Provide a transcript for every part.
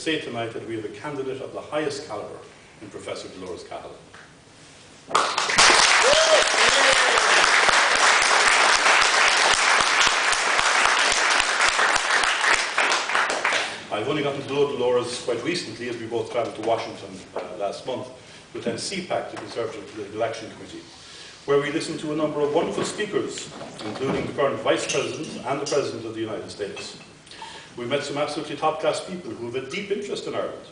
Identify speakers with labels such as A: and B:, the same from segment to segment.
A: say tonight that we have a candidate of the highest calibre in Professor Delores Cahill. I've only gotten to know Delores quite recently, as we both travelled to Washington last month to attend CPAC, the Conservative Political Action Committee, where we listened to a number of wonderful speakers, including the current Vice President and the President of the United States. We met some absolutely top-class people who have a deep interest in Ireland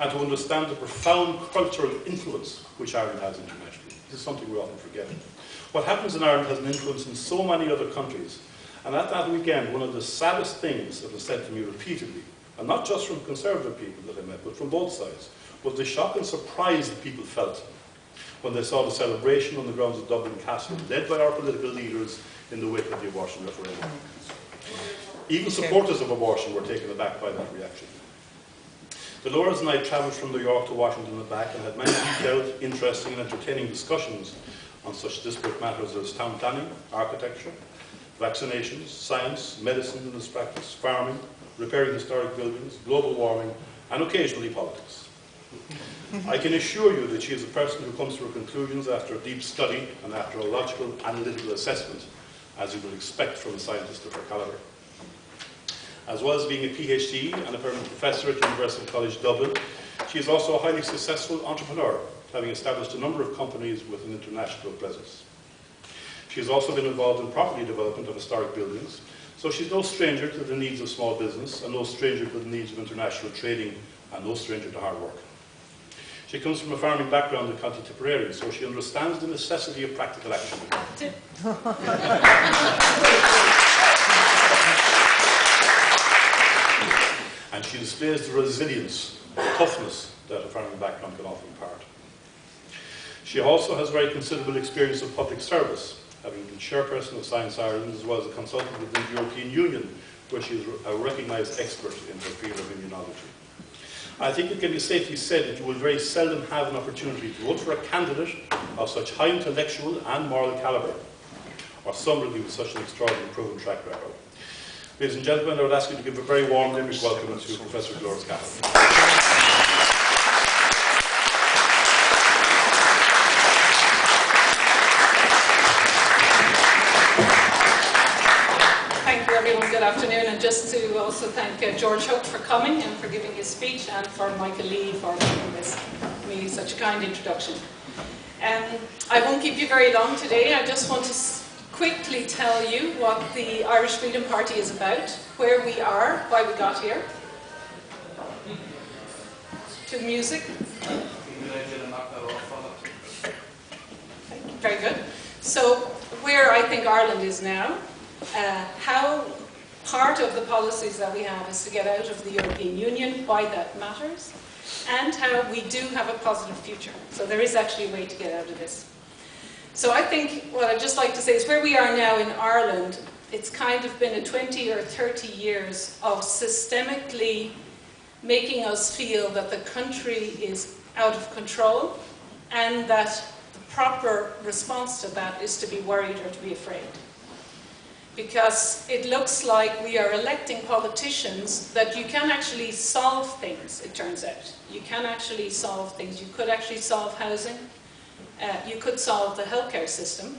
A: and who understand the profound cultural influence which Ireland has internationally. This is something we often forget. What happens in Ireland has an influence in so many other countries. And at that weekend, one of the saddest things that was said to me repeatedly, and not just from Conservative people that I met, but from both sides, was the shock and surprise that people felt when they saw the celebration on the grounds of Dublin Castle, led by our political leaders in the wake of the abortion referendum. Even supporters of abortion were taken aback by that reaction. Delores and I travelled from New York to Washington and back and had many detailed, interesting and entertaining discussions on such disparate matters as town planning, architecture, vaccinations, science, medicine and its practice, farming, repairing historic buildings, global warming, and occasionally politics. I can assure you that she is a person who comes to her conclusions after a deep study and after a logical, analytical assessment, as you would expect from a scientist of her calibre. As well as being a PhD and a permanent professor at University College Dublin, she is also a highly successful entrepreneur, having established a number of companies with an international presence. She has also been involved in property development of historic buildings, so she's no stranger to the needs of small business, and no stranger to the needs of international trading, and no stranger to hard work. She comes from a farming background in County Tipperary, so she understands the necessity of practical action. And she displays the resilience, the toughness that a farming background can often impart. She also has very considerable experience of public service, having been chairperson of Science Ireland as well as a consultant within the European Union, where she is a recognised expert in her field of immunology. I think it can be safely said that you will very seldom have an opportunity to vote for a candidate of such high intellectual and moral calibre, or somebody with such an extraordinary proven track record. Ladies and gentlemen, I would ask you to give a very warm Limerick welcome to Professor Delores Cahill.
B: Good afternoon, and just to also thank George Hook for coming and for giving his speech, and for Michael Lee for giving me such a kind introduction. I won't keep you very long today. I just want to quickly tell you what the Irish Freedom Party is about, where we are, why we got here. To music. Very good. So, where I think Ireland is now, how part of the policies that we have is to get out of the European Union, why that matters, and how we do have a positive future. So there is actually a way to get out of this. So I think what I'd just like to say is where we are now in Ireland, it's kind of been a 20 or 30 years of systemically making us feel that the country is out of control and that the proper response to that is to be worried or to be afraid. Because it looks like we are electing politicians that you can actually solve things, it turns out. You can actually solve things. You could actually solve housing. You could solve the healthcare system.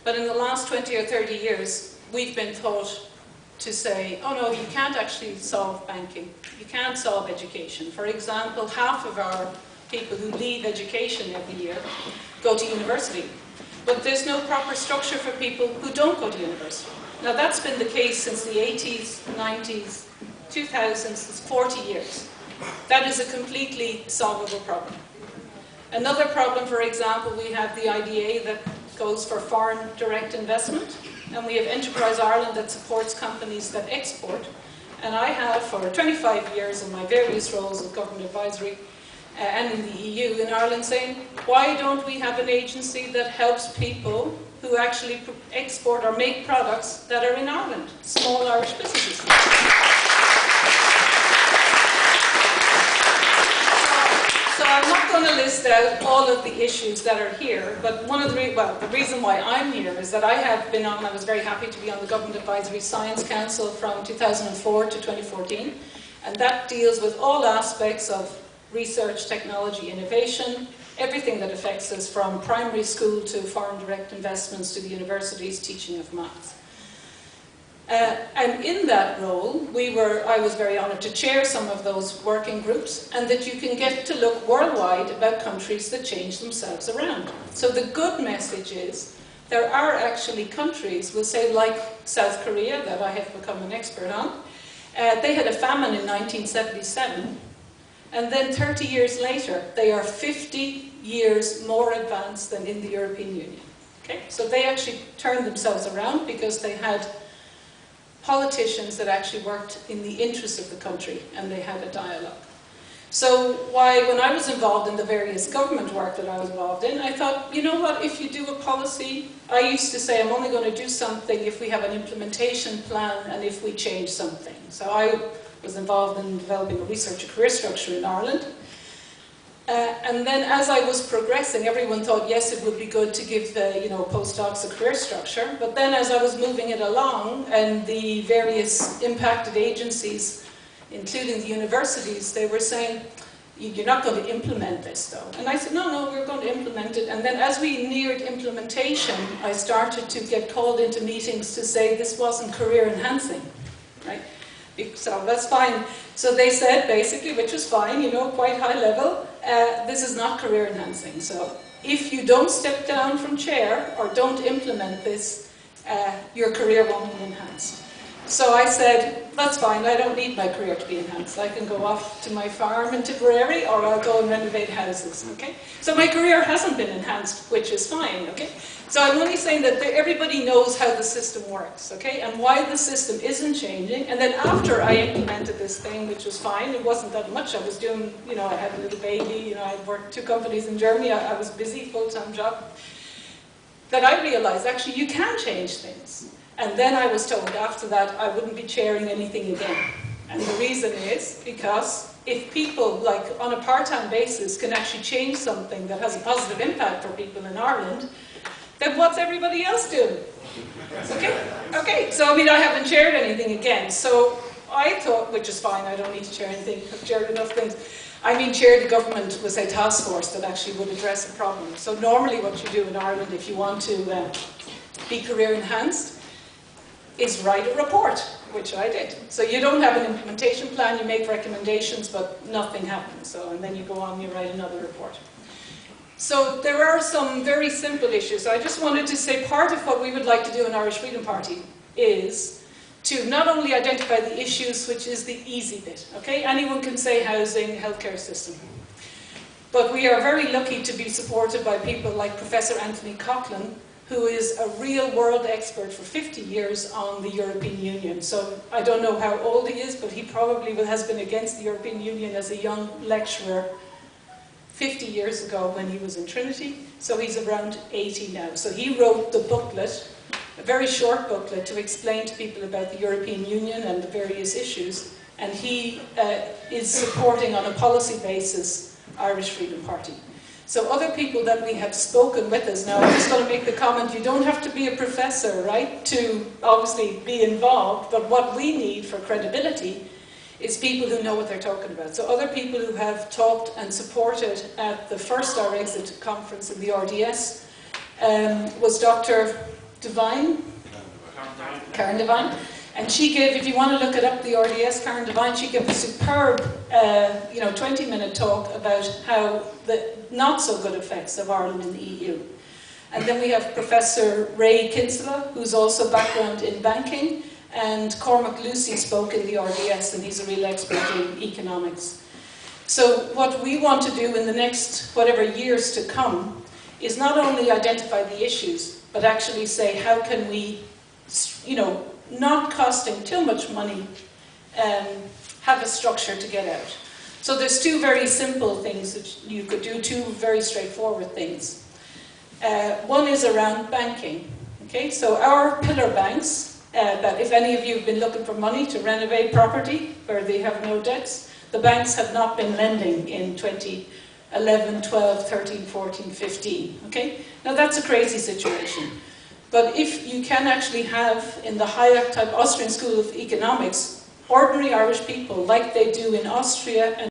B: But in the last 20 or 30 years, we've been taught to say, oh no, you can't actually solve banking. You can't solve education. For example, half of our people who leave education every year go to university. But there's no proper structure for people who don't go to university. Now that's been the case since the 80s, 90s, 2000s, it's 40 years. That is a completely solvable problem. Another problem, for example, we have the IDA that goes for foreign direct investment, and we have Enterprise Ireland that supports companies that export. And I have, for 25 years in my various roles of government advisory and in the EU in Ireland, saying, why don't we have an agency that helps people who actually export or make products that are in Ireland, small Irish businesses. So I'm not going to list out all of the issues that are here, but the reason why I'm here is that I was very happy to be on the Government Advisory Science Council from 2004 to 2014, And that deals with all aspects of research, technology, innovation, everything that affects us from primary school to foreign direct investments to the universities, teaching of maths. And in that role, I was very honoured to chair some of those working groups, and that you can get to look worldwide about countries that change themselves around. So the good message is, there are actually countries, we'll say like South Korea, that I have become an expert on. They had a famine in 1977, and then 30 years later, they are 50 years more advanced than in the European Union. Okay? So they actually turned themselves around because they had politicians that actually worked in the interests of the country, and they had a dialogue. So when I was involved in the various government work that I was involved in, I thought, you know what, if you do a policy, I used to say I'm only going to do something if we have an implementation plan and if we change something. So I was involved in developing a research and career structure in Ireland. And then as I was progressing, everyone thought, yes, it would be good to give the postdocs a career structure. But then as I was moving it along, and the various impacted agencies, including the universities, they were saying, you're not going to implement this though. And I said, no, we're going to implement it. And then as we neared implementation, I started to get called into meetings to say this wasn't career enhancing, right? So that's fine. So they said, basically, which was fine, quite high level, this is not career enhancing. So if you don't step down from chair or don't implement this, your career won't be enhanced. So I said, that's fine, I don't need my career to be enhanced. I can go off to my farm in Tipperary, or I'll go and renovate houses, okay? So my career hasn't been enhanced, which is fine, okay? So I'm only saying that everybody knows how the system works, okay? And why the system isn't changing. And then after I implemented this thing, which was fine, it wasn't that much. I was doing, I had a little baby, I worked 2 companies in Germany, I was busy, full-time job. That I realized, actually, you can change things. And then I was told after that I wouldn't be chairing anything again. And the reason is because if people, like on a part-time basis, can actually change something that has a positive impact for people in Ireland, then what's everybody else doing? Okay, so I haven't chaired anything again. So I thought, which is fine, I don't need to chair anything, I've chaired enough things. Chair the government was a task force that actually would address a problem. So normally what you do in Ireland, if you want to be career enhanced, is write a report, which I did. So you don't have an implementation plan, you make recommendations, but nothing happens. And then you go on, you write another report. So there are some very simple issues. I just wanted to say part of what we would like to do in Irish Freedom Party is to not only identify the issues, which is the easy bit, okay? Anyone can say housing, healthcare system. But we are very lucky to be supported by people like Professor Anthony Coughlin, who is a real world expert for 50 years on the European Union. So I don't know how old he is, but he probably has been against the European Union as a young lecturer 50 years ago when he was in Trinity. So he's around 80 now. So he wrote the booklet, a very short booklet, to explain to people about the European Union and the various issues. And he is supporting on a policy basis Irish Freedom Party. So other people that we have spoken with us, now I'm just going to make the comment, you don't have to be a professor, right, to obviously be involved, but what we need for credibility is people who know what they're talking about. So other people who have talked and supported at the first Our Exit conference in the RDS was Dr. Devine, Karen Devine. And she gave, if you want to look it up, the RDS, Karen Devine, she gave a superb 20-minute talk about how the not-so-good effects of Ireland in the EU. And then we have Professor Ray Kinsella, who's also background in banking, and Cormac Lucy spoke in the RDS, and he's a real expert in economics. So what we want to do in the next, whatever years to come, is not only identify the issues, but actually say, how can we, not costing too much money, have a structure to get out. So there's 2 very simple things that you could do, 2 very straightforward things. One is around banking. Okay, so our pillar banks, that if any of you have been looking for money to renovate property where they have no debts, the banks have not been lending in 2011, 12, 13, 14, 15. Okay, now that's a crazy situation. But if you can actually have, in the Hayek type Austrian School of Economics, ordinary Irish people like they do in Austria and